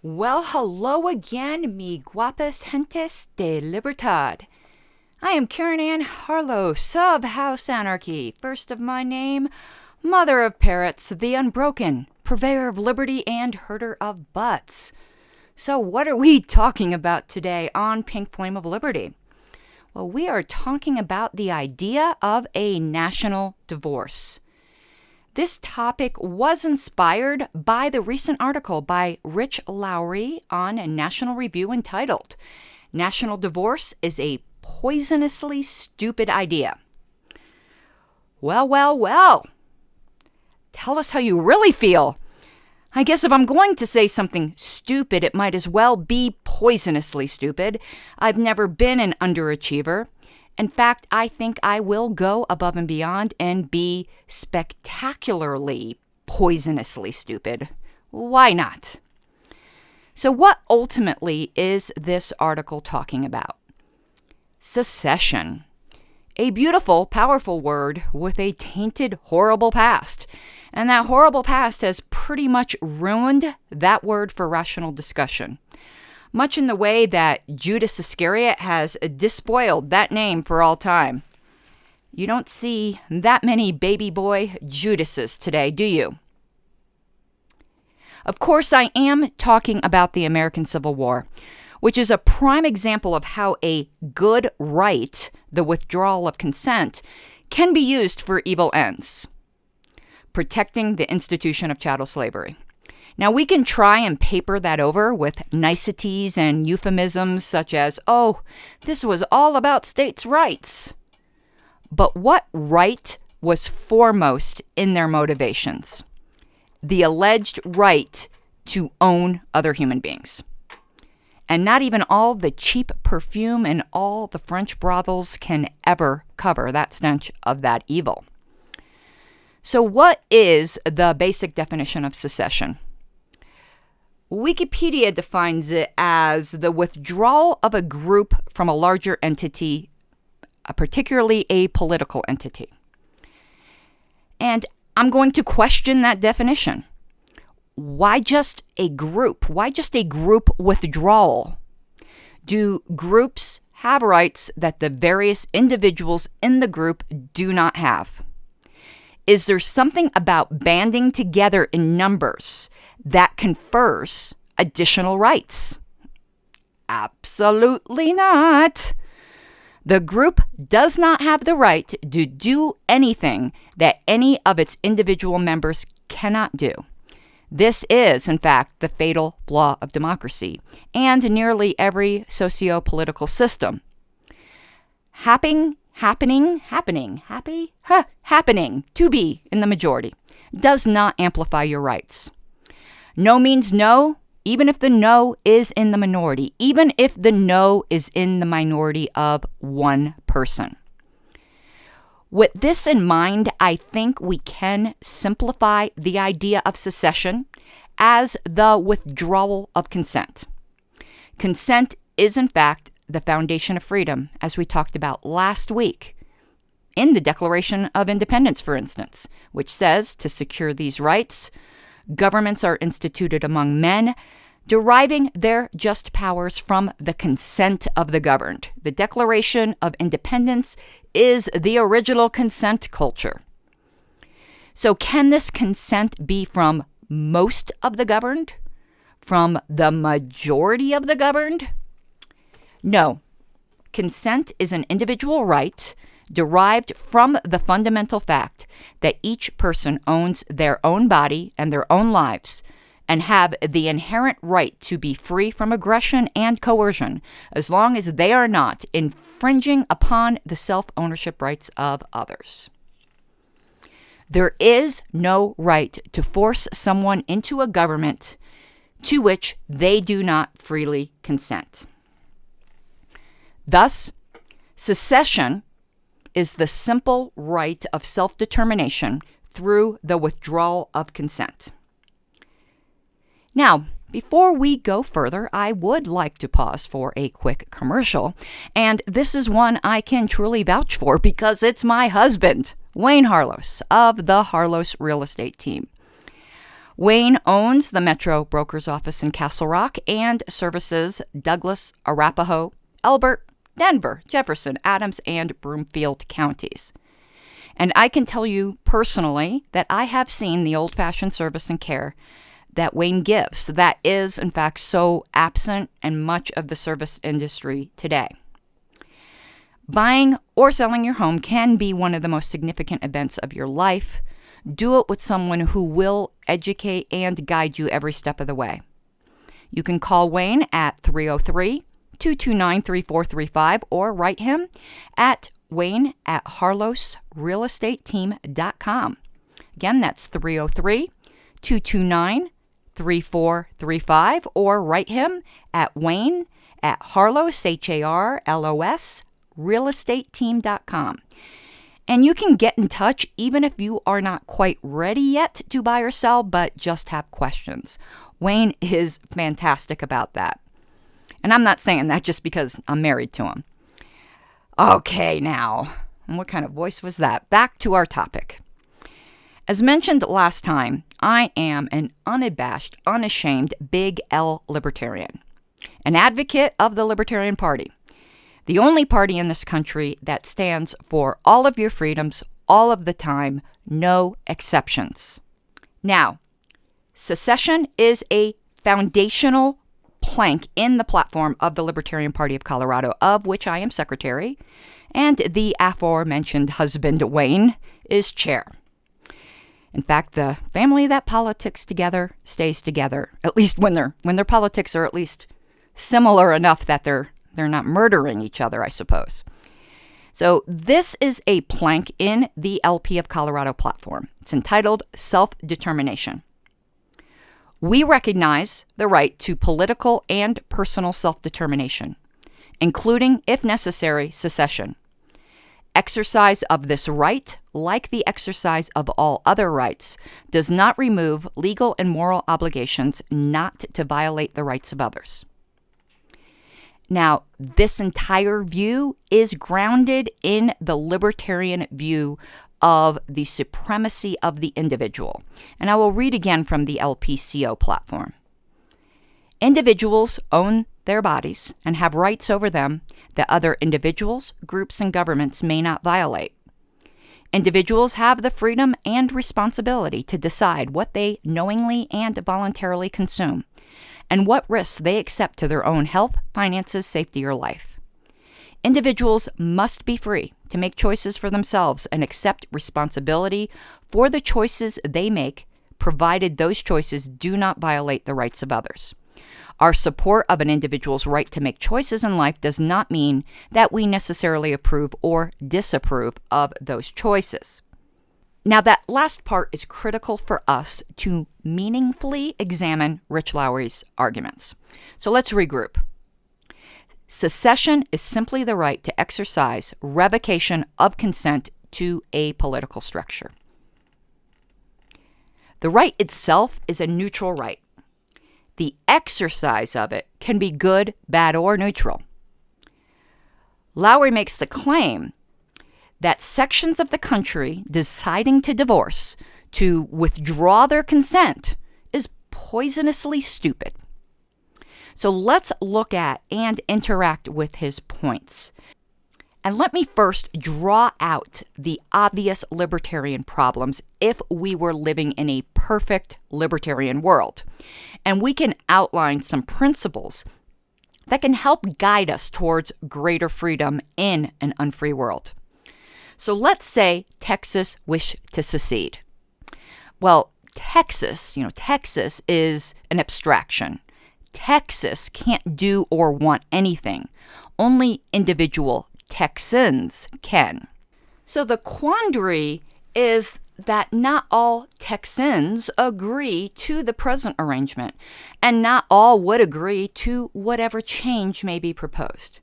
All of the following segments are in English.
Well, hello again, mi guapas gentes de libertad. I am Karen Ann Harlow, Sub-House Anarchy, first of my name, mother of parrots, the unbroken, purveyor of liberty, and herder of butts. So what are we talking about today on Pink Flame of Liberty? Well, we are talking about the idea of a national divorce. This topic was inspired by the recent article by Rich Lowry on National Review entitled, "National Divorce is a Poisonously Stupid Idea." Well. Tell us how you really feel. I guess if I'm going to say something stupid, it might as well be poisonously stupid. I've never been an underachiever. In fact, I think I will go above and beyond and be spectacularly poisonously stupid. Why not? So what ultimately is this article talking about? Secession. A beautiful, powerful word with a tainted, horrible past. And that horrible past has pretty much ruined that word for rational discussion. Much in the way that Judas Iscariot has despoiled that name for all time. You don't see that many baby boy Judases today, do you? Of course, I am talking about the American Civil War, which is a prime example of how a good right, the withdrawal of consent, can be used for evil ends. Protecting the institution of chattel slavery. Now, we can try and paper that over with niceties and euphemisms such as, oh, this was all about states' rights. But what right was foremost in their motivations? The alleged right to own other human beings. And not even all the cheap perfume and all the French brothels can ever cover that stench of that evil. So what is the basic definition of secession? Wikipedia defines it as the withdrawal of a group from a larger entity, particularly a political entity. And I'm going to question that definition. Why just a group? Why just a group withdrawal? Do groups have rights that the various individuals in the group do not have? Is there something about banding together in numbers that confers additional rights? Absolutely not. The group does not have the right to do anything that any of its individual members cannot do. This is, in fact, the fatal flaw of democracy and nearly every socio-political system. Happening to be in the majority does not amplify your rights. No means no, even if the no is in the minority, even if the no is in the minority of one person. With this in mind, I think we can simplify the idea of secession as the withdrawal of consent. Consent is, in fact, the foundation of freedom, as we talked about last week. In the Declaration of Independence, for instance, which says to secure these rights, governments are instituted among men, deriving their just powers from the consent of the governed. The Declaration of Independence is the original consent culture. So can this consent be from most of the governed? From the majority of the governed? No. Consent is an individual right derived from the fundamental fact that each person owns their own body and their own lives and have the inherent right to be free from aggression and coercion as long as they are not infringing upon the self-ownership rights of others. There is no right to force someone into a government to which they do not freely consent. Thus, secession is the simple right of self-determination through the withdrawal of consent. Now, before we go further, I would like to pause for a quick commercial, and this is one I can truly vouch for because it's my husband, Wayne Harlos, of the Harlos Real Estate Team. Wayne owns the Metro Broker's office in Castle Rock and services Douglas, Arapahoe, Elbert, Denver, Jefferson, Adams, and Broomfield counties. And I can tell you personally that I have seen the old-fashioned service and care that Wayne gives that is, in fact, so absent in much of the service industry today. Buying or selling your home can be one of the most significant events of your life. Do it with someone who will educate and guide you every step of the way. You can call Wayne at 303-229-3435 or write him at wayne@harlosrealestateteam.com. Again, that's 303-229-3435 or write him at wayne@harlos, Harlos, realestateteam.com. And you can get in touch even if you are not quite ready yet to buy or sell, but just have questions. Wayne is fantastic about that. And I'm not saying that just because I'm married to him. Okay, now, and what kind of voice was that? Back to our topic. As mentioned last time, I am an unabashed, unashamed Big L Libertarian, an advocate of the Libertarian Party. The only party in this country that stands for all of your freedoms, all of the time, no exceptions. Now, secession is a foundational plank in the platform of the Libertarian Party of Colorado, of which I am secretary, and the aforementioned husband, Wayne, is chair. In fact, the family that politics together stays together, at least when their politics are at least similar enough that they're not murdering each other, I suppose. So this is a plank in the LP of Colorado platform. It's entitled Self-Determination. We recognize the right to political and personal self-determination, including, if necessary, secession. Exercise of this right, like the exercise of all other rights, does not remove legal and moral obligations not to violate the rights of others. Now, this entire view is grounded in the libertarian view of the supremacy of the individual. And I will read again from the LPCO platform. Individuals own their bodies and have rights over them that other individuals, groups, and governments may not violate. Individuals have the freedom and responsibility to decide what they knowingly and voluntarily consume, and what risks they accept to their own health, finances, safety, or life. Individuals must be free to make choices for themselves and accept responsibility for the choices they make, provided those choices do not violate the rights of others. Our support of an individual's right to make choices in life does not mean that we necessarily approve or disapprove of those choices. Now, that last part is critical for us to meaningfully examine Rich Lowry's arguments. So let's regroup. Secession is simply the right to exercise revocation of consent to a political structure. The right itself is a neutral right. The exercise of it can be good, bad, or neutral. Lowry makes the claim that sections of the country deciding to divorce, to withdraw their consent, is poisonously stupid. So let's look at and interact with his points. And let me first draw out the obvious libertarian problems if we were living in a perfect libertarian world. And we can outline some principles that can help guide us towards greater freedom in an unfree world. So let's say Texas wished to secede. Well, Texas is an abstraction. Texas can't do or want anything. Only individual Texans can. So the quandary is that not all Texans agree to the present arrangement, and not all would agree to whatever change may be proposed.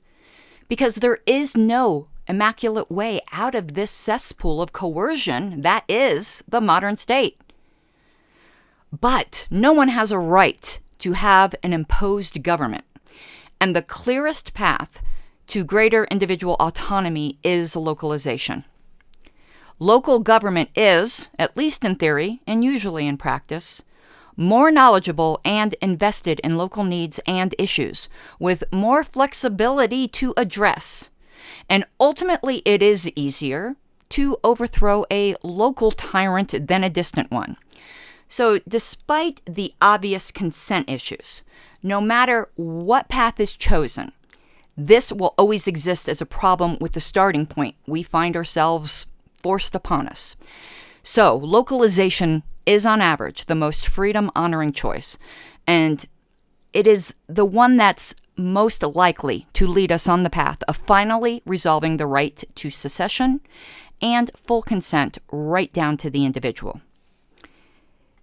Because there is no immaculate way out of this cesspool of coercion that is the modern state. But no one has a right to have an imposed government, and the clearest path to greater individual autonomy is localization. Local government is, at least in theory and usually in practice, more knowledgeable and invested in local needs and issues, with more flexibility to address. And ultimately, it is easier to overthrow a local tyrant than a distant one. So despite the obvious consent issues, no matter what path is chosen, this will always exist as a problem with the starting point we find ourselves forced upon us. So localization is on average the most freedom-honoring choice, and it is the one that's most likely to lead us on the path of finally resolving the right to secession and full consent right down to the individual.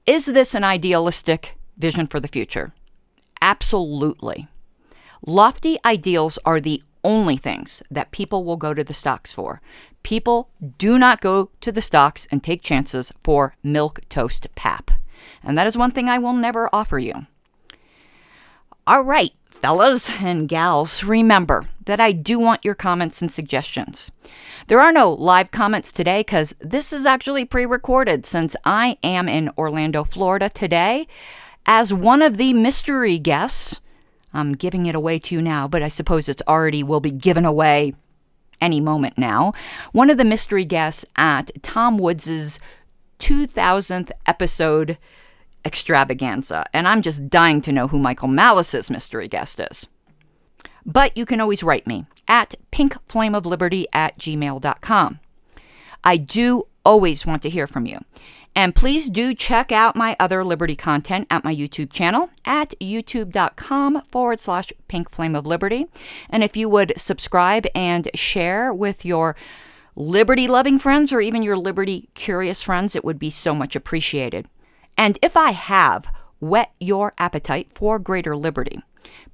Is this an idealistic vision for the future? Absolutely. Lofty ideals are the only things that people will go to the stocks for. People do not go to the stocks and take chances for milquetoast pap. And that is one thing I will never offer you. All right, fellas and gals, remember that I do want your comments and suggestions. There are no live comments today because this is actually pre-recorded since I am in Orlando, Florida today as one of the mystery guests. I'm giving it away to you now, but I suppose it's already will be given away any moment now. One of the mystery guests at Tom Woods' 2000th episode extravaganza, and I'm just dying to know who Michael Malice's mystery guest is. But you can always write me at pinkflameofliberty@gmail.com. I do always want to hear from you. And please do check out my other Liberty content at my YouTube channel at youtube.com/pinkflameofliberty. And if you would subscribe and share with your liberty-loving friends or even your liberty-curious friends, it would be so much appreciated. And if I have whet your appetite for greater liberty,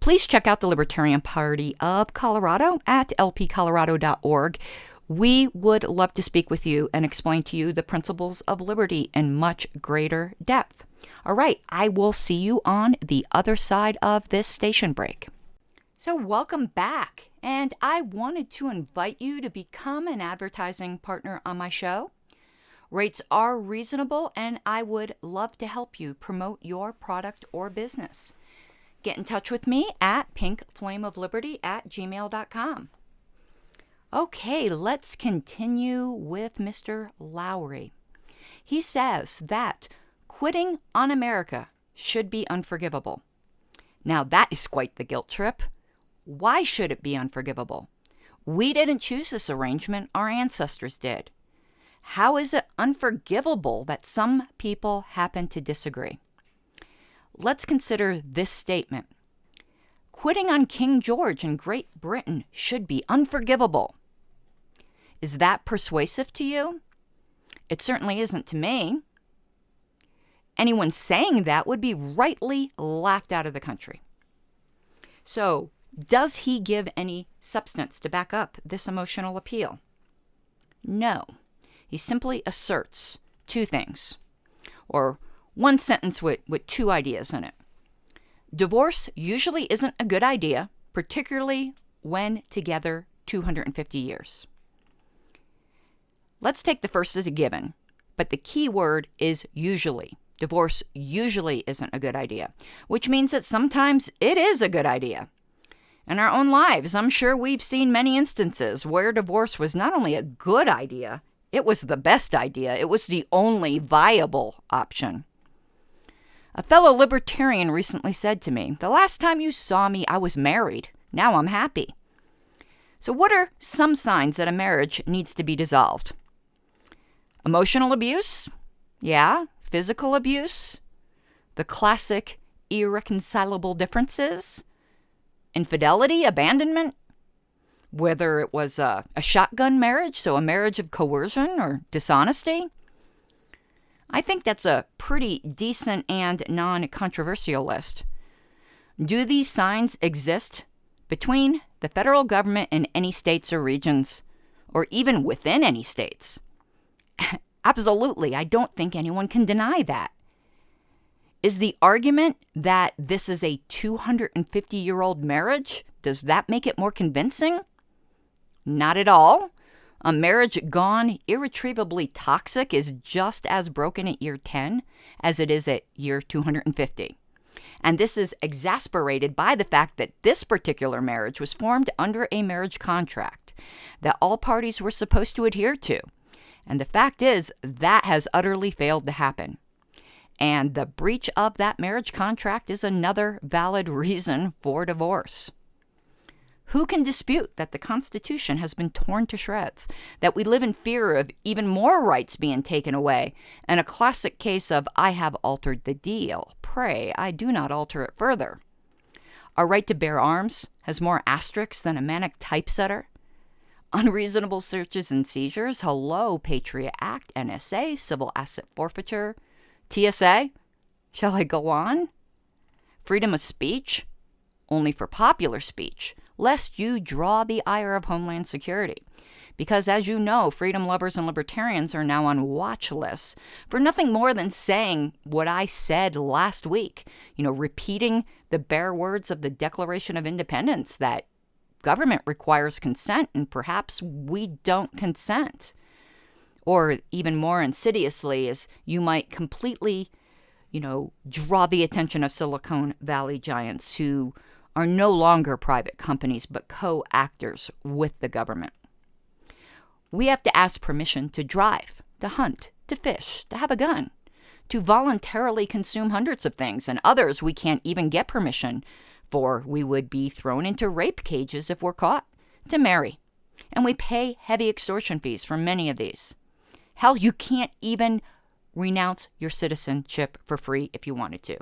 please check out the Libertarian Party of Colorado at lpcolorado.org. We would love to speak with you and explain to you the principles of liberty in much greater depth. All right, I will see you on the other side of this station break. So welcome back, and I wanted to invite you to become an advertising partner on my show. Rates are reasonable, and I would love to help you promote your product or business. Get in touch with me at pinkflameofliberty@gmail.com. Okay, let's continue with Mr. Lowry. He says that quitting on America should be unforgivable. Now that is quite the guilt trip. Why should it be unforgivable? We didn't choose this arrangement, our ancestors did. How is it unforgivable that some people happen to disagree? Let's consider this statement. Quitting on King George in Great Britain should be unforgivable. Is that persuasive to you? It certainly isn't to me. Anyone saying that would be rightly laughed out of the country. So, does he give any substance to back up this emotional appeal? No. He simply asserts two things, or one sentence with two ideas in it. Divorce usually isn't a good idea, particularly when together 250 years. Let's take the first as a given, but the key word is usually. Divorce usually isn't a good idea, which means that sometimes it is a good idea. In our own lives, I'm sure we've seen many instances where divorce was not only a good idea, it was the best idea. It was the only viable option. A fellow libertarian recently said to me, "The last time you saw me, I was married. Now I'm happy." So what are some signs that a marriage needs to be dissolved? Emotional abuse? Yeah. Physical abuse? The classic irreconcilable differences? Infidelity? Abandonment? Whether it was a shotgun marriage, so a marriage of coercion or dishonesty? I think that's a pretty decent and non-controversial list. Do these signs exist between the federal government and any states or regions, or even within any states? Absolutely, I don't think anyone can deny that. Is the argument that this is a 250-year-old marriage, does that make it more convincing? Not at all. A marriage gone irretrievably toxic is just as broken at year 10 as it is at year 250. And this is exasperated by the fact that this particular marriage was formed under a marriage contract that all parties were supposed to adhere to. And the fact is, that has utterly failed to happen. And the breach of that marriage contract is another valid reason for divorce. Who can dispute that the Constitution has been torn to shreds, that we live in fear of even more rights being taken away, and a classic case of, I have altered the deal. Pray, I do not alter it further. Our right to bear arms has more asterisks than a manic typesetter. Unreasonable searches and seizures, hello, Patriot Act, NSA, civil asset forfeiture, TSA, shall I go on? Freedom of speech, only for popular speech, lest you draw the ire of Homeland Security. Because as you know, freedom lovers and libertarians are now on watch lists for nothing more than saying what I said last week, repeating the bare words of the Declaration of Independence that government requires consent and perhaps we don't consent. Or even more insidiously, is you might completely, draw the attention of Silicon Valley giants who are no longer private companies but co-actors with the government. We have to ask permission to drive, to hunt, to fish, to have a gun, to voluntarily consume hundreds of things, and others we can't even get permission for. We would be thrown into rape cages if we're caught, to marry. And we pay heavy extortion fees for many of these. Hell, you can't even renounce your citizenship for free if you wanted to.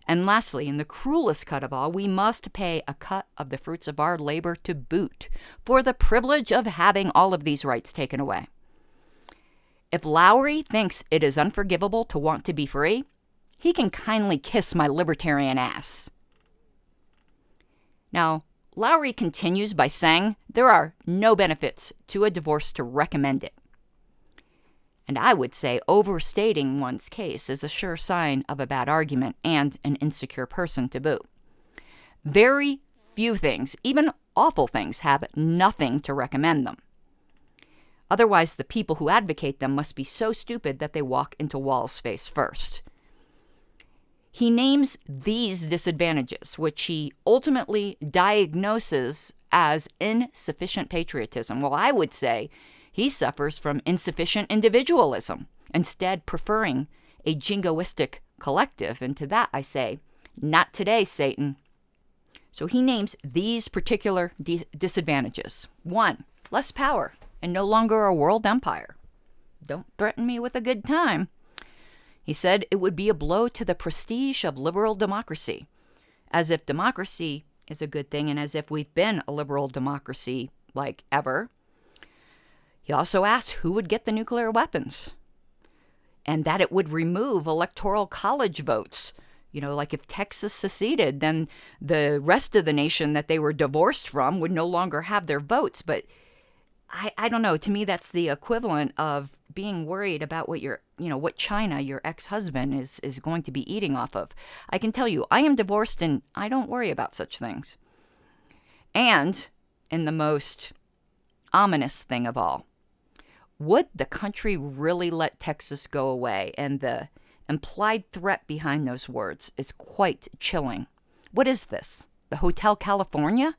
And lastly, in the cruelest cut of all, we must pay a cut of the fruits of our labor to boot for the privilege of having all of these rights taken away. If Lowry thinks it is unforgivable to want to be free, he can kindly kiss my libertarian ass. Now, Lowry continues by saying there are no benefits to a divorce to recommend it. And I would say overstating one's case is a sure sign of a bad argument and an insecure person to boot. Very few things, even awful things, have nothing to recommend them. Otherwise, the people who advocate them must be so stupid that they walk into walls face first. He names these disadvantages, which he ultimately diagnoses as insufficient patriotism. Well, I would say he suffers from insufficient individualism, instead preferring a jingoistic collective. And to that I say, not today, Satan. So he names these particular disadvantages. 1, less power and no longer a world empire. Don't threaten me with a good time. He said it would be a blow to the prestige of liberal democracy, as if democracy is a good thing and as if we've been a liberal democracy like ever. He also asked who would get the nuclear weapons and that it would remove electoral college votes. Like if Texas seceded, then the rest of the nation that they were divorced from would no longer have their votes. But I don't know. To me, that's the equivalent of being worried about what China, your ex-husband, is going to be eating off of. I can tell you, I am divorced and I don't worry about such things. And in the most ominous thing of all, would the country really let Texas go away? And the implied threat behind those words is quite chilling. What is this? The Hotel California?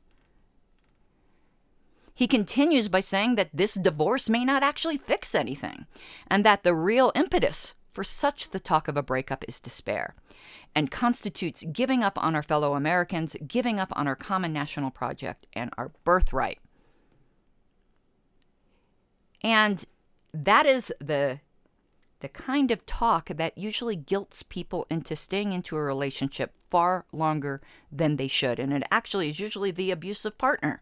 He continues by saying that this divorce may not actually fix anything, and that the real impetus for such the talk of a breakup is despair, and constitutes giving up on our fellow Americans, giving up on our common national project and our birthright. And that is the kind of talk that usually guilts people into staying into a relationship far longer than they should. And it actually is usually the abusive partner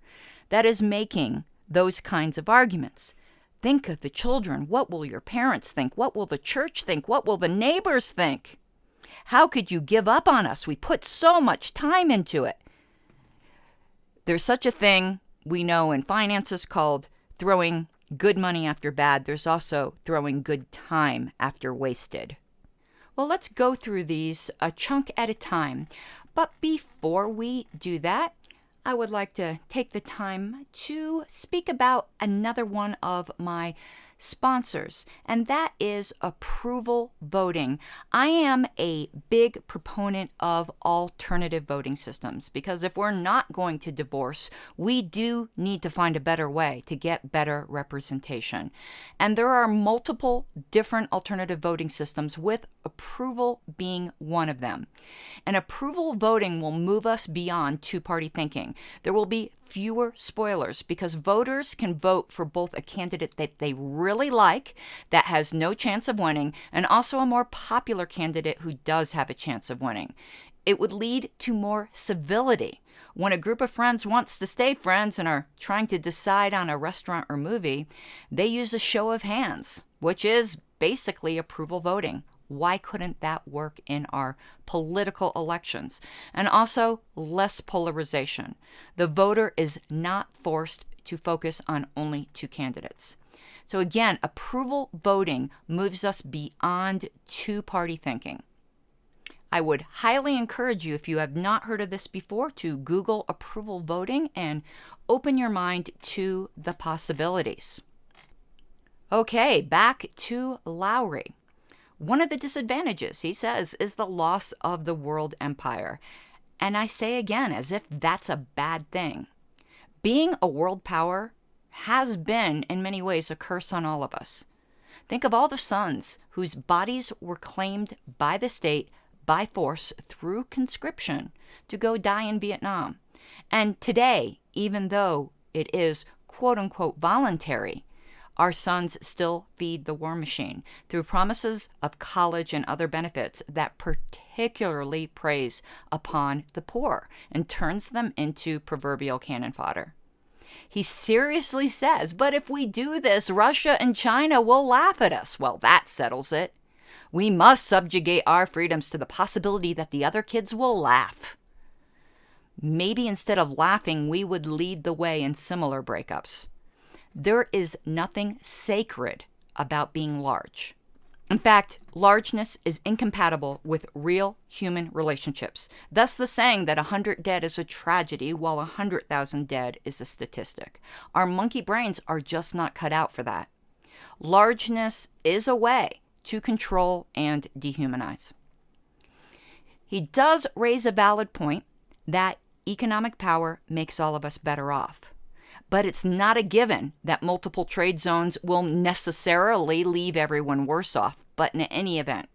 that is making those kinds of arguments. Think of the children. What will your parents think? What will the church think? What will the neighbors think? How could you give up on us? We put so much time into it. There's such a thing we know in finances called throwing good money after bad. There's also throwing good time after wasted. Well, let's go through these a chunk at a time. But before we do that, I would like to take the time to speak about another one of my sponsors, and that is approval voting. I am a big proponent of alternative voting systems because if we're not going to divorce, we do need to find a better way to get better representation. And there are multiple different alternative voting systems, with approval being one of them. And approval voting will move us beyond two-party thinking. There will be fewer spoilers because voters can vote for both a candidate that they really like, that has no chance of winning, and also a more popular candidate who does have a chance of winning. It would lead to more civility. When a group of friends wants to stay friends and are trying to decide on a restaurant or movie, they use a show of hands, which is basically approval voting. Why couldn't that work in our political elections? And also less polarization. The voter is not forced to focus on only two candidates. So again, approval voting moves us beyond two-party thinking. I would highly encourage you, if you have not heard of this before, to Google approval voting and open your mind to the possibilities. Okay, back to Lowry. One of the disadvantages, he says, is the loss of the world empire. And I say again, as if that's a bad thing. Being a world power has been, in many ways, a curse on all of us. Think of all the sons whose bodies were claimed by the state by force through conscription to go die in Vietnam. And today, even though it is quote-unquote voluntary, our sons still feed the war machine through promises of college and other benefits that particularly preys upon the poor and turns them into proverbial cannon fodder. He seriously says, but if we do this, Russia and China will laugh at us. Well, that settles it. We must subjugate our freedoms to the possibility that the other kids will laugh. Maybe instead of laughing, we would lead the way in similar breakups. There is nothing sacred about being large. In fact, largeness is incompatible with real human relationships. Thus the saying that 100 dead is a tragedy while 100,000 dead is a statistic. Our monkey brains are just not cut out for that. Largeness is a way to control and dehumanize. He does raise a valid point that economic power makes all of us better off. But it's not a given that multiple trade zones will necessarily leave everyone worse off. But in any event,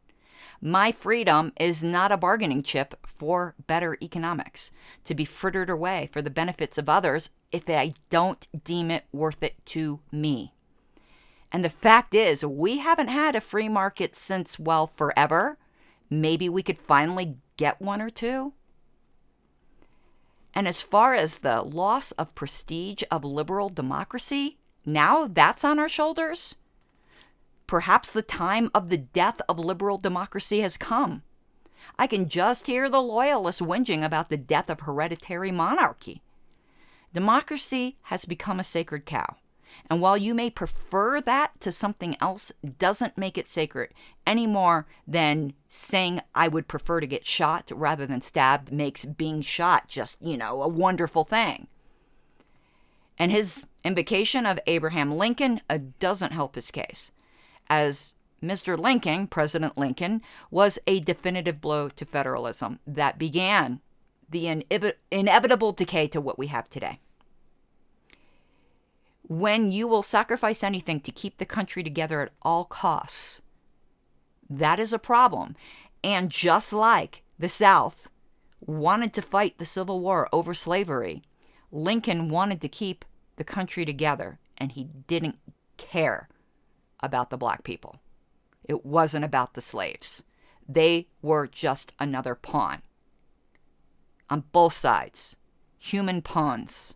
my freedom is not a bargaining chip for better economics to be frittered away for the benefits of others if I don't deem it worth it to me. And the fact is, we haven't had a free market since, well, forever. Maybe we could finally get one or two. And as far as the loss of prestige of liberal democracy, now that's on our shoulders. Perhaps the time of the death of liberal democracy has come. I can just hear the loyalists whinging about the death of hereditary monarchy. Democracy has become a sacred cow. And while you may prefer that to something else, doesn't make it sacred any more than saying I would prefer to get shot rather than stabbed makes being shot just, a wonderful thing. And his invocation of Abraham Lincoln doesn't help his case, as Mr. Lincoln, President Lincoln, was a definitive blow to federalism that began the inevitable decay to what we have today. When you will sacrifice anything to keep the country together at all costs, that is a problem. And just like the South wanted to fight the Civil War over slavery, Lincoln wanted to keep the country together, and he didn't care about the black people. It wasn't about the slaves. They were just another pawn. On both sides, human pawns.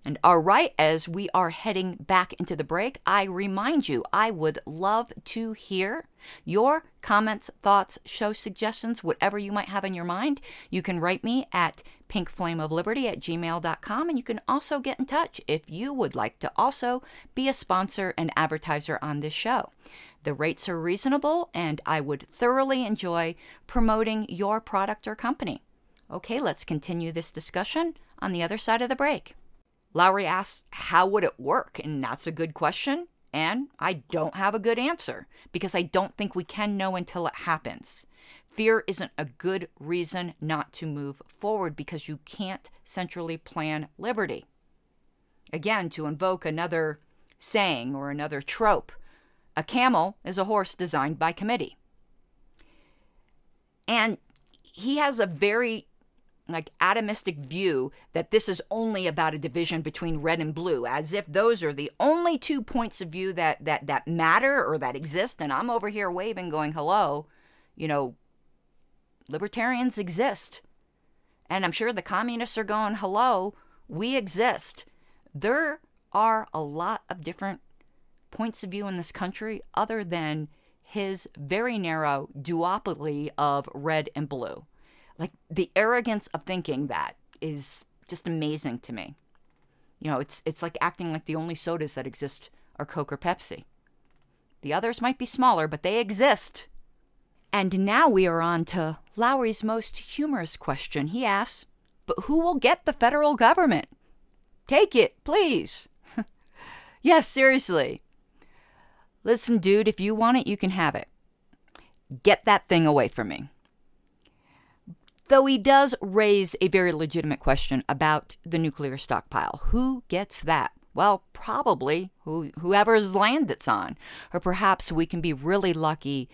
And all right, as we are heading back into the break, I remind you, I would love to hear your comments, thoughts, show suggestions, whatever you might have in your mind. You can write me at pinkflameofliberty@gmail.com, and you can also get in touch if you would like to also be a sponsor and advertiser on this show. The rates are reasonable, and I would thoroughly enjoy promoting your product or company. Okay, let's continue this discussion on the other side of the break. Lowry asks, how would it work? And that's a good question. And I don't have a good answer because I don't think we can know until it happens. Fear isn't a good reason not to move forward because you can't centrally plan liberty. Again, to invoke another saying or another trope, a camel is a horse designed by committee. And he has a very atomistic view that this is only about a division between red and blue, as if those are the only 2 points of view that matter or that exist. And I'm over here waving, going, hello, libertarians exist. And I'm sure the communists are going, hello, we exist. There are a lot of different points of view in this country other than his very narrow duopoly of red and blue. The arrogance of thinking that is just amazing to me. It's like acting like the only sodas that exist are Coke or Pepsi. The others might be smaller, but they exist. And now we are on to Lowry's most humorous question. He asks, but who will get the federal government? Take it, please. Yes, seriously. Listen, dude, if you want it, you can have it. Get that thing away from me. Though he does raise a very legitimate question about the nuclear stockpile. Who gets that? Well, probably whoever's land it's on. Or perhaps we can be really lucky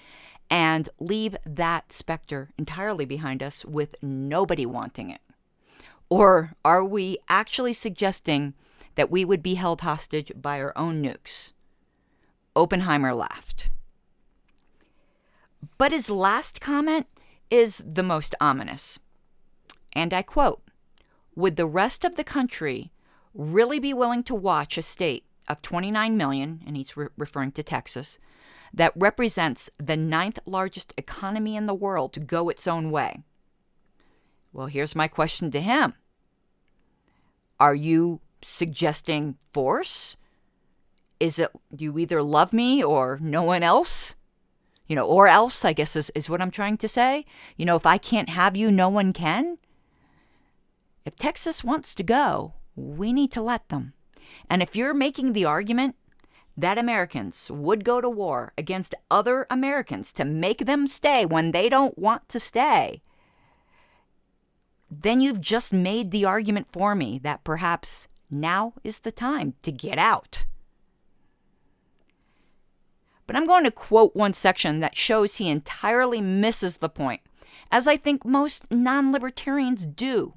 and leave that specter entirely behind us with nobody wanting it. Or are we actually suggesting that we would be held hostage by our own nukes? Oppenheimer laughed. But his last comment is the most ominous. And I quote, would the rest of the country really be willing to watch a state of 29 million, and he's referring to Texas, that represents the 9th largest economy in the world to go its own way? Well, here's my question to him. Are you suggesting force? Is it you either love me or no one else? Or else, I guess is what I'm trying to say. If I can't have you, no one can. If Texas wants to go, we need to let them. And if you're making the argument that Americans would go to war against other Americans to make them stay when they don't want to stay, then you've just made the argument for me that perhaps now is the time to get out. But I'm going to quote one section that shows he entirely misses the point, as I think most non-libertarians do.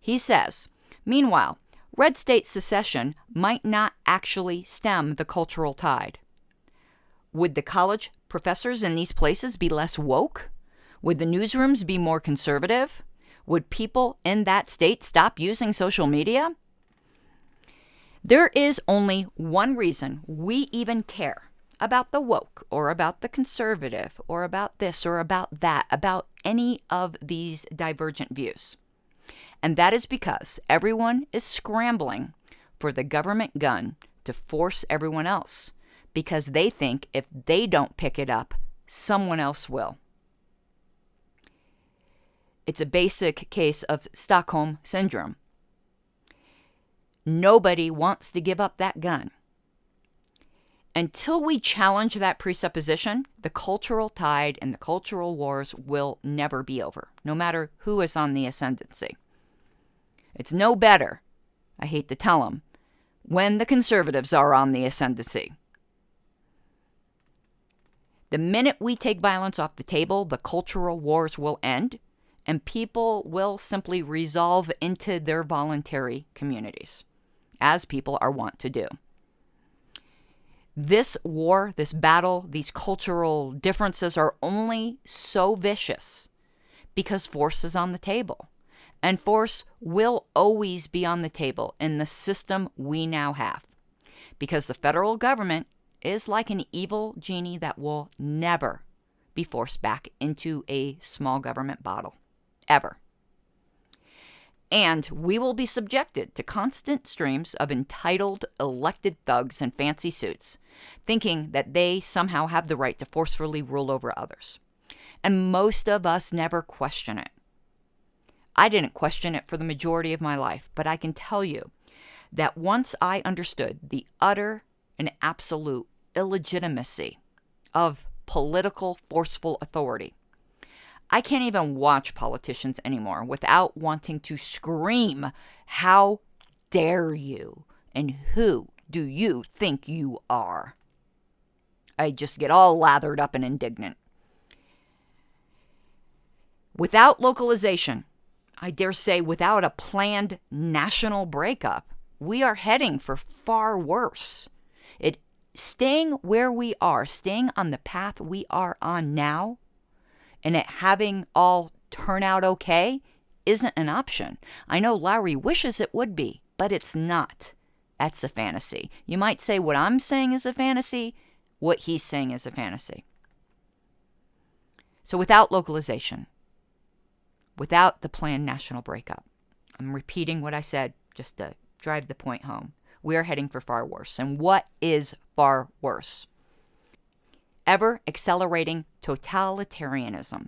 He says, meanwhile, red state secession might not actually stem the cultural tide. Would the college professors in these places be less woke? Would the newsrooms be more conservative? Would people in that state stop using social media? There is only one reason we even care about the woke or about the conservative or about this or about that, about any of these divergent views. And that is because everyone is scrambling for the government gun to force everyone else, because they think if they don't pick it up, someone else will. It's a basic case of Stockholm Syndrome. Nobody wants to give up that gun. Until we challenge that presupposition, the cultural tide and the cultural wars will never be over, no matter who is on the ascendancy. It's no better, I hate to tell them, when the conservatives are on the ascendancy. The minute we take violence off the table, the cultural wars will end, and people will simply resolve into their voluntary communities, as people are wont to do. This war, this battle, these cultural differences are only so vicious because force is on the table. And force will always be on the table in the system we now have. Because the federal government is like an evil genie that will never be forced back into a small government bottle. Ever. And we will be subjected to constant streams of entitled, elected thugs in fancy suits, thinking that they somehow have the right to forcefully rule over others. And most of us never question it. I didn't question it for the majority of my life, but I can tell you that once I understood the utter and absolute illegitimacy of political forceful authority, I can't even watch politicians anymore without wanting to scream, "How dare you? And who do you think you are?" I just get all lathered up and indignant. Without localization, I dare say without a planned national breakup, we are heading for far worse. Staying where we are, staying on the path we are on now, and it having all turn out okay isn't an option. I know Larry wishes it would be, but it's not. That's a fantasy. You might say what I'm saying is a fantasy, what he's saying is a fantasy. So without localization, without the planned national breakup, I'm repeating what I said just to drive the point home. We're heading for far worse. And what is far worse? Ever accelerating totalitarianism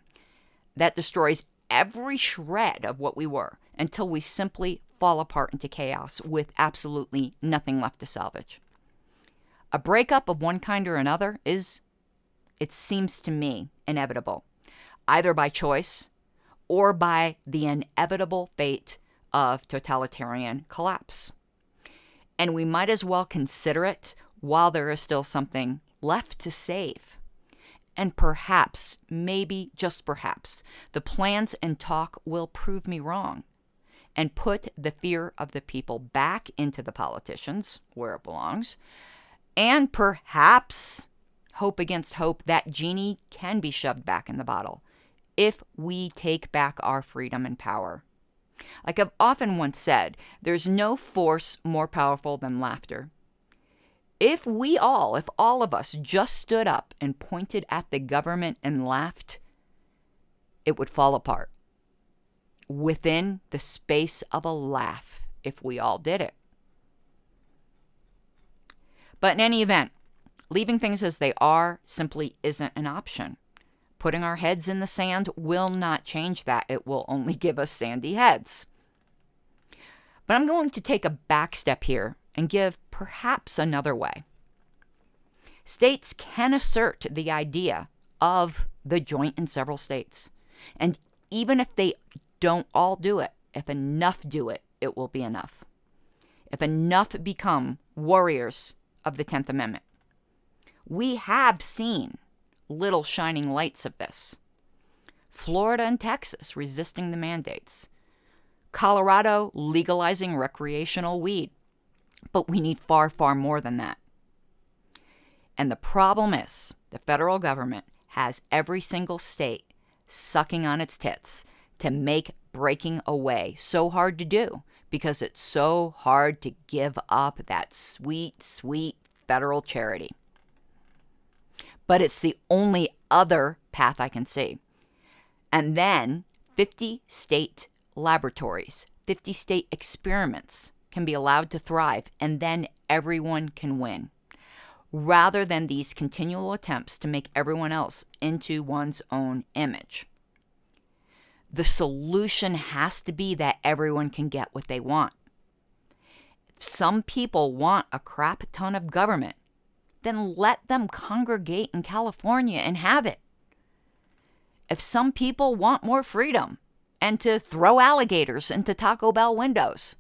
that destroys every shred of what we were until we simply fall apart into chaos with absolutely nothing left to salvage. A breakup of one kind or another is, it seems to me, inevitable, either by choice or by the inevitable fate of totalitarian collapse. And we might as well consider it while there is still something left to save. And perhaps, maybe just perhaps, the plans and talk will prove me wrong and put the fear of the people back into the politicians, where it belongs. And perhaps, hope against hope, that genie can be shoved back in the bottle if we take back our freedom and power. Like I've often once said, there's no force more powerful than laughter. If all of us just stood up and pointed at the government and laughed, it would fall apart within the space of a laugh if we all did it. But in any event, leaving things as they are simply isn't an option. Putting our heads in the sand will not change that. It will only give us sandy heads. But I'm going to take a back step here and give perhaps another way. States can assert the idea of the joint in several states. And even if they don't all do it, if enough do it, it will be enough. If enough become warriors of the 10th Amendment. We have seen little shining lights of this. Florida and Texas resisting the mandates. Colorado legalizing recreational weed. But we need far, far more than that. And the problem is the federal government has every single state sucking on its tits to make breaking away so hard to do because it's so hard to give up that sweet, sweet federal charity. But it's the only other path I can see. And then 50 state laboratories, 50 state experiments can be allowed to thrive, and then everyone can win, rather than these continual attempts to make everyone else into one's own image. The solution has to be that everyone can get what they want. If some people want a crap ton of government, then let them congregate in California and have it. If some people want more freedom and to throw alligators into Taco Bell windows,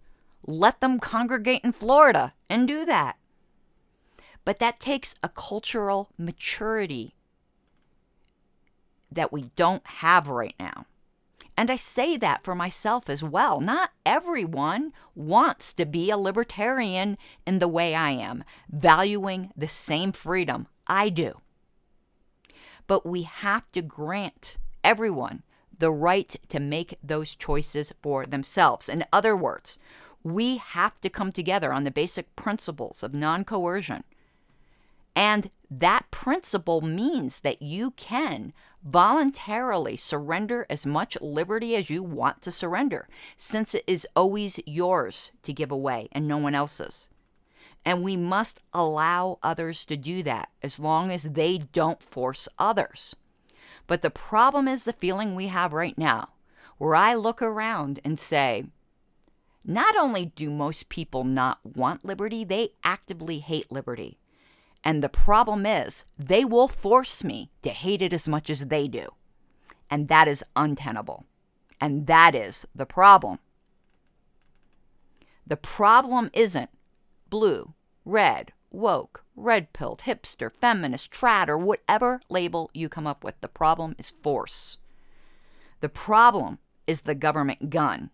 let them congregate in Florida and do that. But that takes a cultural maturity that we don't have right now. And I say that for myself as well. Not everyone wants to be a libertarian in the way I am, valuing the same freedom I do. But we have to grant everyone the right to make those choices for themselves. In other words, we have to come together on the basic principles of non-coercion. And that principle means that you can voluntarily surrender as much liberty as you want to surrender, since it is always yours to give away and no one else's. And we must allow others to do that as long as they don't force others. But the problem is the feeling we have right now, where I look around and say, not only do most people not want liberty, they actively hate liberty. And the problem is, they will force me to hate it as much as they do. And that is untenable. And that is the problem. The problem isn't blue, red, woke, red-pilled, hipster, feminist, trad, or whatever label you come up with. The problem is force. The problem is the government gun.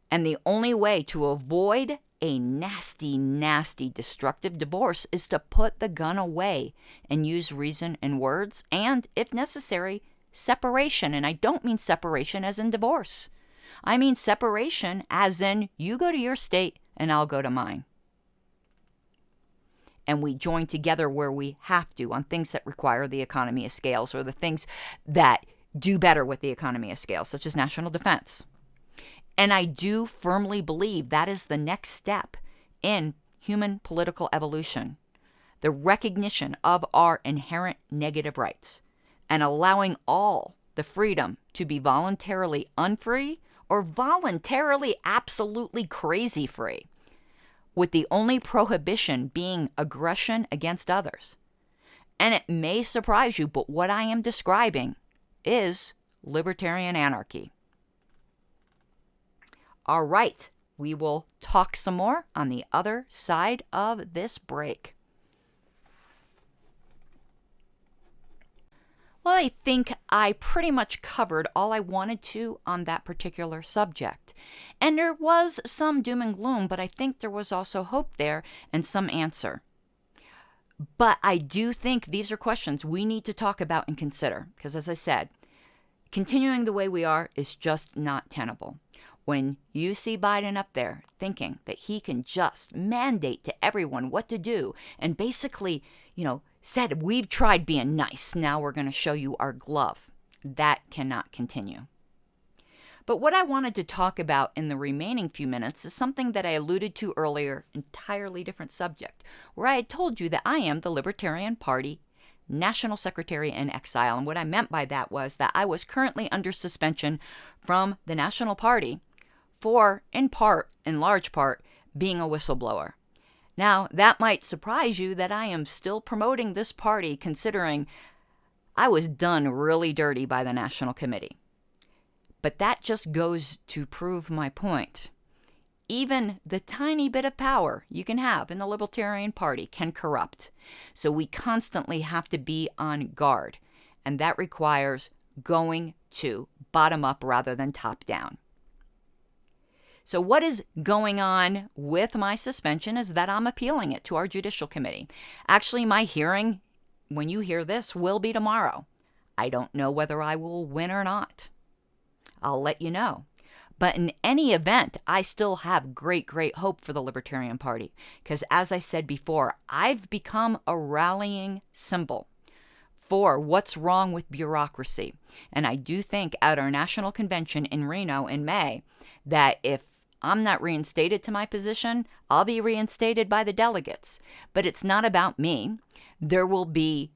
And the only way to avoid a nasty, nasty, destructive divorce is to put the gun away and use reason and words and, if necessary, separation. And I don't mean separation as in divorce. I mean separation as in you go to your state and I'll go to mine. And we join together where we have to on things that require the economy of scales or the things that do better with the economy of scales, such as national defense. And I do firmly believe that is the next step in human political evolution, the recognition of our inherent negative rights and allowing all the freedom to be voluntarily unfree or voluntarily absolutely crazy free, with the only prohibition being aggression against others. And it may surprise you, but what I am describing is libertarian anarchy. All right, we will talk some more on the other side of this break. Well, I think I pretty much covered all I wanted to on that particular subject. And there was some doom and gloom, but I think there was also hope there and some answer. But I do think these are questions we need to talk about and consider, because as I said, continuing the way we are is just not tenable. When you see Biden up there thinking that he can just mandate to everyone what to do and basically, said, we've tried being nice, now we're going to show you our glove. That cannot continue. But what I wanted to talk about in the remaining few minutes is something that I alluded to earlier, entirely different subject, where I had told you that I am the Libertarian Party National Secretary in exile. And what I meant by that was that I was currently under suspension from the National Party for, in large part, being a whistleblower. Now, that might surprise you that I am still promoting this party, considering I was done really dirty by the National Committee. But that just goes to prove my point. Even the tiny bit of power you can have in the Libertarian Party can corrupt. So we constantly have to be on guard. And that requires going to bottom up rather than top down. So what is going on with my suspension is that I'm appealing it to our Judicial Committee. Actually, my hearing, when you hear this, will be tomorrow. I don't know whether I will win or not. I'll let you know. But in any event, I still have great, great hope for the Libertarian Party. Because as I said before, I've become a rallying symbol for what's wrong with bureaucracy. And I do think at our national convention in Reno in May that if I'm not reinstated to my position, I'll be reinstated by the delegates. But it's not about me. There will be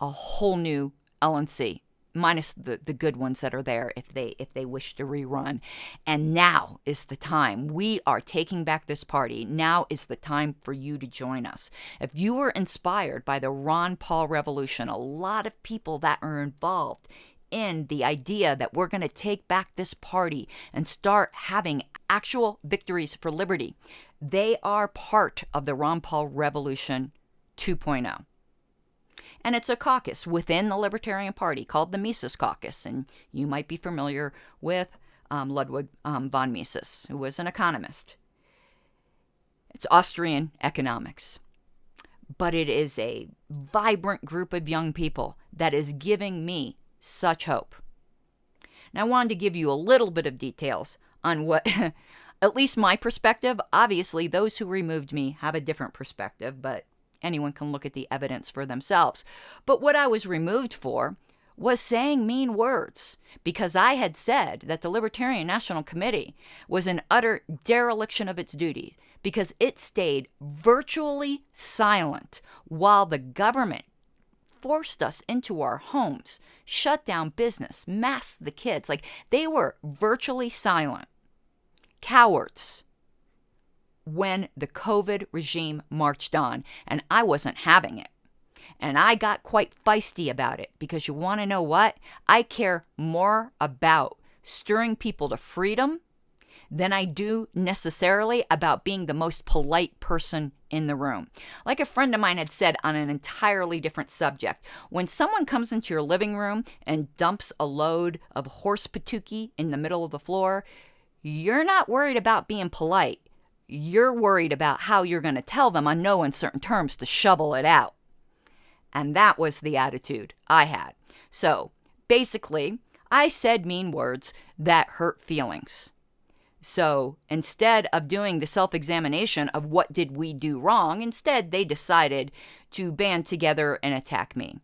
a whole new LNC, minus the good ones that are there if they wish to rerun. And now is the time. We are taking back this party. Now is the time for you to join us. If you were inspired by the Ron Paul revolution, a lot of people that are involved in the idea that we're going to take back this party and start having actual victories for liberty, they are part of the Ron Paul Revolution 2.0. And it's a caucus within the Libertarian Party called the Mises Caucus. And you might be familiar with Ludwig von Mises, who was an economist. It's Austrian economics. But it is a vibrant group of young people that is giving me such hope. Now, I wanted to give you a little bit of details on what, at least my perspective. Obviously, those who removed me have a different perspective, but anyone can look at the evidence for themselves. But what I was removed for was saying mean words, because I had said that the Libertarian National Committee was an utter dereliction of its duties, because it stayed virtually silent while the government forced us into our homes, shut down business, masked the kids. Like, they were virtually silent. Cowards. When the COVID regime marched on, and I wasn't having it. And I got quite feisty about it, because you want to know what? I care more about stirring people to freedom than I do necessarily about being the most polite person in the room. Like a friend of mine had said on an entirely different subject, when someone comes into your living room and dumps a load of horse patookie in the middle of the floor, you're not worried about being polite. You're worried about how you're going to tell them on no uncertain terms to shovel it out. And that was the attitude I had. So basically, I said mean words that hurt feelings. So instead of doing the self-examination of what did we do wrong, instead they decided to band together and attack me.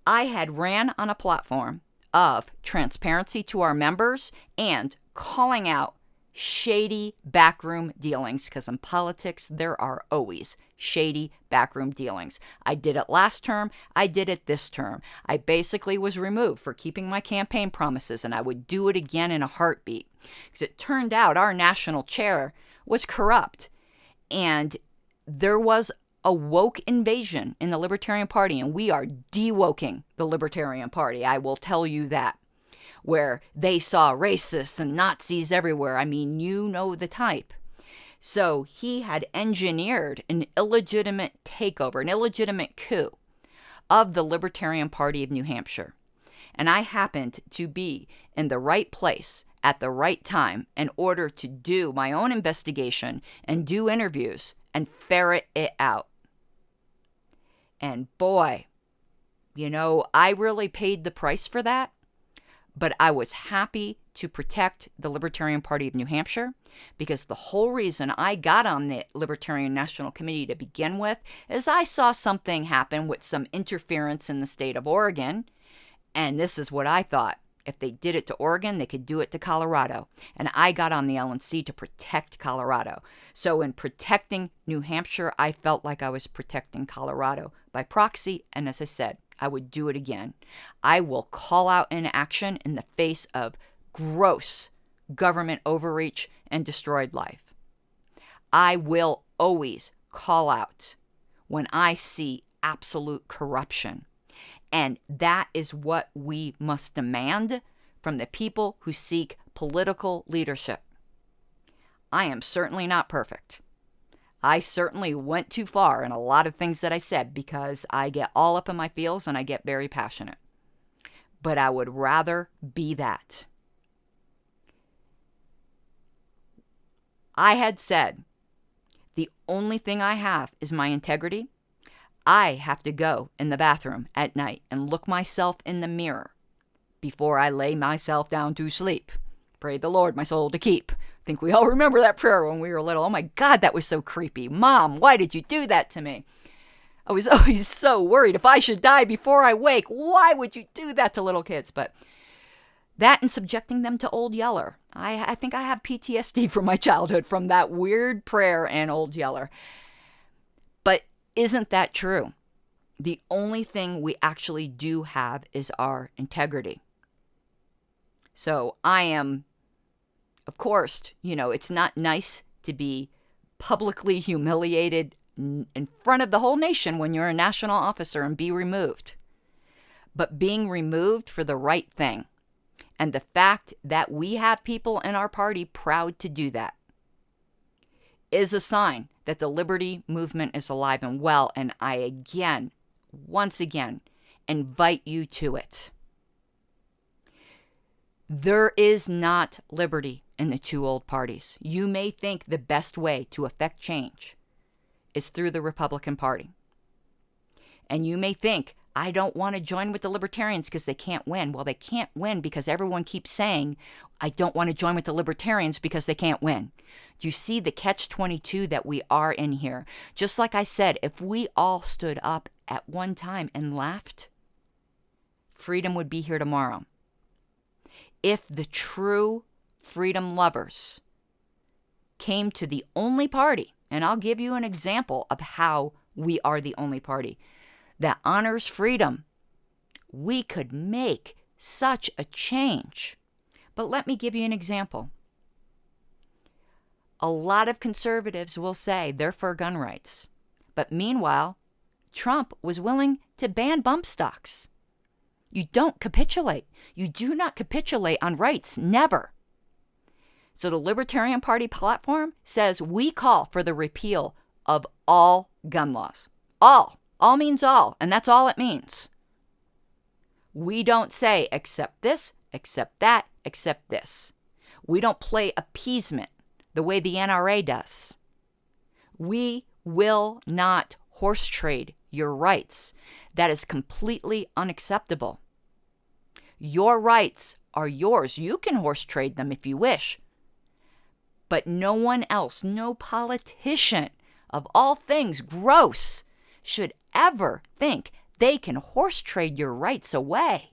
I had ran on a platform of transparency to our members and calling out shady backroom dealings, because in politics there are always shady backroom dealings. I did it last term. I did it this term. I basically was removed for keeping my campaign promises, and I would do it again in a heartbeat, because it turned out our national chair was corrupt, and there was a woke invasion in the Libertarian Party, and we are de-woking the Libertarian Party. I will tell you that. Where they saw racists and Nazis everywhere. I mean, you know the type. So he had engineered an illegitimate takeover, an illegitimate coup of the Libertarian Party of New Hampshire. And I happened to be in the right place at the right time in order to do my own investigation and do interviews and ferret it out. And boy, you know, I really paid the price for that. But I was happy to protect the Libertarian Party of New Hampshire, because the whole reason I got on the Libertarian National Committee to begin with is I saw something happen with some interference in the state of Oregon. And this is what I thought. If they did it to Oregon, they could do it to Colorado. And I got on the LNC to protect Colorado. So in protecting New Hampshire, I felt like I was protecting Colorado by proxy. And as I said, I would do it again. I will call out inaction in the face of gross government overreach and destroyed life. I will always call out when I see absolute corruption. And that is what we must demand from the people who seek political leadership. I am certainly not perfect. I certainly went too far in a lot of things that I said, because I get all up in my feels and I get very passionate. But I would rather be that. I had said, the only thing I have is my integrity. I have to go in the bathroom at night and look myself in the mirror before I lay myself down to sleep. Pray the Lord my soul to keep. I think we all remember that prayer when we were little. Oh my God, that was so creepy. Mom, why did you do that to me? I was always so worried if I should die before I wake. Why would you do that to little kids? But that and subjecting them to Old Yeller. I think I have PTSD from my childhood from that weird prayer and Old Yeller. But isn't that true? The only thing we actually do have is our integrity. So I am, of course, you know, it's not nice to be publicly humiliated in front of the whole nation when you're a national officer and be removed. But being removed for the right thing, and the fact that we have people in our party proud to do that, is a sign that the liberty movement is alive and well. And I once again, invite you to it. There is not liberty in the two old parties. You may think the best way to affect change is through the Republican Party. And you may think, I don't want to join with the Libertarians because they can't win. Well, they can't win because everyone keeps saying, I don't want to join with the Libertarians because they can't win. Do you see the catch-22 that we are in here? Just like I said, if we all stood up at one time and laughed, freedom would be here tomorrow. If the true freedom lovers came to the only party, and I'll give you an example of how we are the only party that honors freedom we could make such a change. But let me give you an example. A lot of conservatives will say they're for gun rights. But meanwhile, Trump was willing to ban bump stocks. You don't capitulate. You do not capitulate on rights. Never. So the Libertarian Party platform says we call for the repeal of all gun laws. All. All means all, and that's all it means. We don't say accept this, accept that, accept this. We don't play appeasement the way the NRA does. We will not horse trade your rights. That is completely unacceptable. Your rights are yours. You can horse trade them if you wish. But no one else, no politician of all things gross, should ever think they can horse trade your rights away.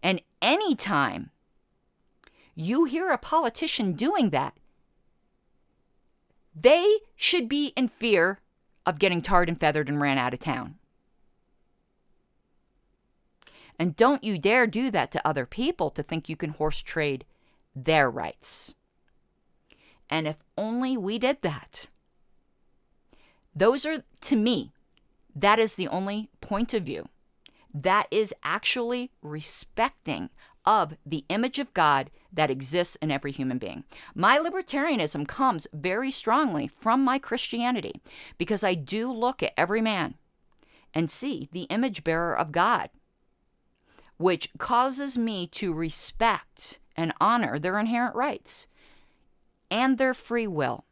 And anytime you hear a politician doing that, they should be in fear of getting tarred and feathered and ran out of town. And don't you dare do that to other people to think you can horse trade their rights. And if only we did that. Those are, to me, that is the only point of view that is actually respecting of the image of God that exists in every human being. My libertarianism comes very strongly from my Christianity because I do look at every man and see the image bearer of God, which causes me to respect and honor their inherent rights and their free will,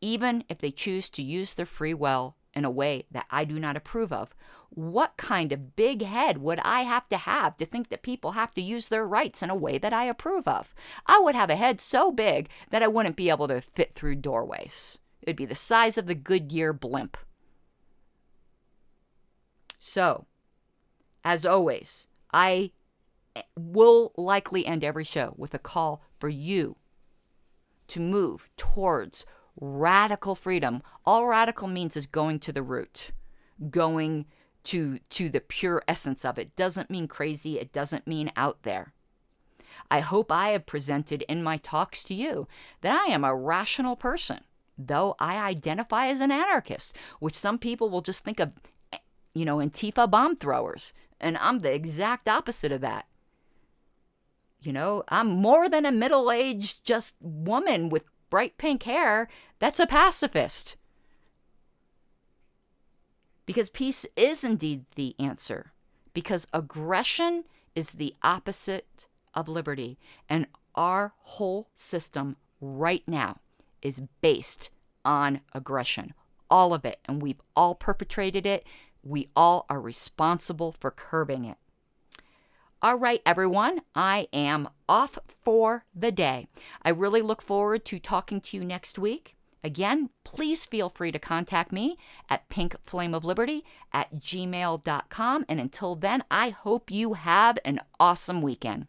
even if they choose to use their free will in a way that I do not approve of. What kind of big head would I have to think that people have to use their rights in a way that I approve of? I would have a head so big that I wouldn't be able to fit through doorways. It would be the size of the Goodyear blimp. So, as always, I will likely end every show with a call for you to move towards radical freedom. All radical means is going to the root, going to the pure essence of it. Doesn't mean crazy. It doesn't mean out there. I hope I have presented in my talks to you that I am a rational person, though I identify as an anarchist, which some people will just think of, Antifa bomb throwers. And I'm the exact opposite of that. I'm more than a middle-aged just woman with bright pink hair that's a pacifist. Because peace is indeed the answer. Because aggression is the opposite of liberty. And our whole system right now is based on aggression. All of it. And we've all perpetrated it. We all are responsible for curbing it. All right, everyone, I am off for the day. I really look forward to talking to you next week. Again, please feel free to contact me at pinkflameofliberty@gmail.com. And until then, I hope you have an awesome weekend.